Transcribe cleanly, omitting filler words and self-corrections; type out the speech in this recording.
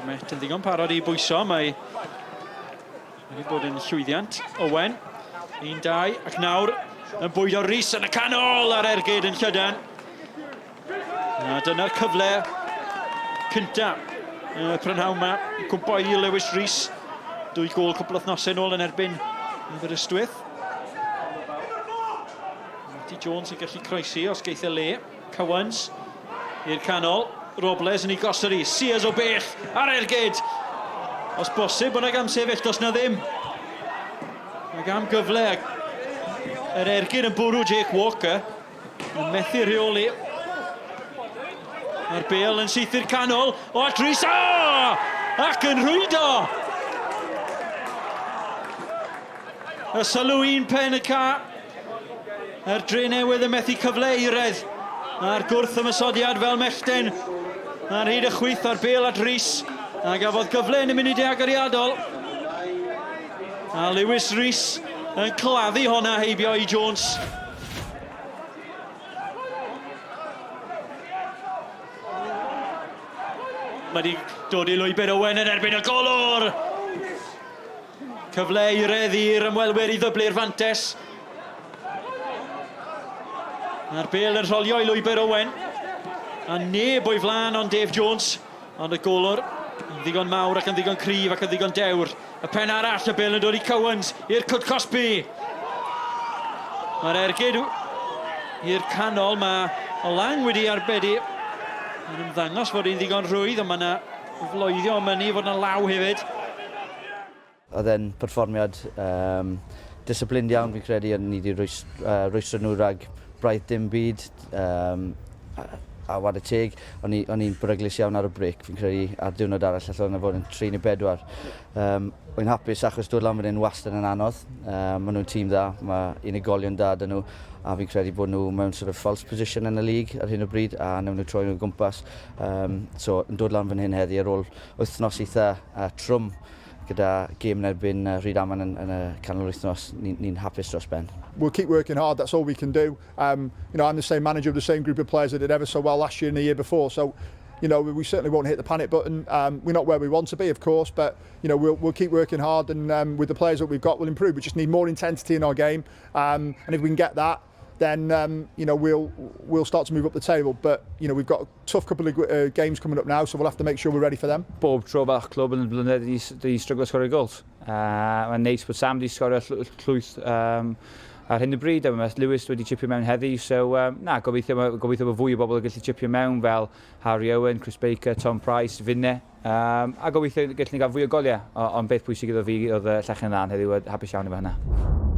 Met yn ddigon parod i bwyso, mae wedi bod yn llwyddiant. Owen, 1-2, ac nawr yn bwydo Rhys yn y canol ar ergyd yn Llydan. A dyna'r cyfle cynta prynhawn yma, cwmpo i Lewis Rhys. 2 gôl cwpl wythnosau nôl yn erbyn Aberystwyth. Matty Jones yn gallu croesi os geith e le. Cowans i'r canol. Robles yn ei gosod i. Sears o bell ar ergyd. Os bosib, bod yna gam sefyll, dos na ddim. Mae gam gyfle. Yr ergyd yn bwrw Jake Walker. Yn methu rheoli. Mae'r bel yn syth i'r canol. O, at Rhys. Ac yn rhwydo. Y sylw un pen y ca. Yr Drenewydd yn methu cyfleiredd. A'r gwrth ymysodiad fel mellten. A'r hyd y chwyth ar bel at Rhys. A gafodd gyfle yn y munudau agoriadol. A Lewis Rhys yn claddu honna heibio i Jones. Mae wedi dod i lwybr Owen yn erbyn y golwr. Cyfle i redd i'r ymwelwyr i ddyblu'r fantes. A'r bel yn rholio i lwybr Owen. A neb o'i flan ond Dave Jones. Ond y golwr yn ddigon mawr ac yn ddigon cryf ac yn ddigon dewr. Y pen arall, y bel yn dod i Cowans i'r Cwt Cosby. Mae'r ergyd i'r canol. Mae o lang wedi arbedi. Yn ymddangos fod hi'n ddigon rwydd, ond mae yna floeddio o mynnu fod yna law hefyd. Oedd e'n perfformiad disciplin iawn fi'n credu, ond ni wedi rwystro nhw rhag braidd dim byd a wad y teg. O'n i'n beryglus iawn ar y brec fi'n credu ar diwrnod arall allan yna fod yn 3 neu 4. Wy'n hapus achos dod lan fan hyn wastad yn anodd. Maen nhw'n tîm dda, mae unigolion da dyn nhw a fi'n credu bod nhw mewn sort of false position yn y lig ar hyn o bryd a newn nhw troi nhw'n gwmpas. So yn dod lan fan hyn heddi ar ôl wythnos eitha trwm gyda gêm yn erbyn Rhydaman yn y canol wythnos, ni'n hapus dros ben. We'll keep working hard, that's all we can do. You know, I'm the same manager of the same group of players that did ever so well last year and the year before, so you know, we certainly won't hit the panic button. We're not where we want to be, of course, but you know, we'll keep working hard and with the players that we've got, we'll improve. We just need more intensity in our game, and if we can get that, then you know, we'll start to move up the table. But you know, we've got a tough couple of games coming up now, so we'll have to make sure we're ready for them. Bob tro bach clwb yn y blynedd wedi stryglo sgorio gols. Mae'n neis bod Sam wedi sgorio llwyth ar hyn o bryd, a mae Lewis wedi chipio mewn heddi, so gobeithio bod fwy o bobl yn gallu chipio mewn fel Harry Owen, Chris Baker, Tom Price, Finne, a gobeithio gallu ni gael fwy o goliau, ond beth pwysig iddo fi oedd Llechen Lan heddiw, hapus iawn efo hynna.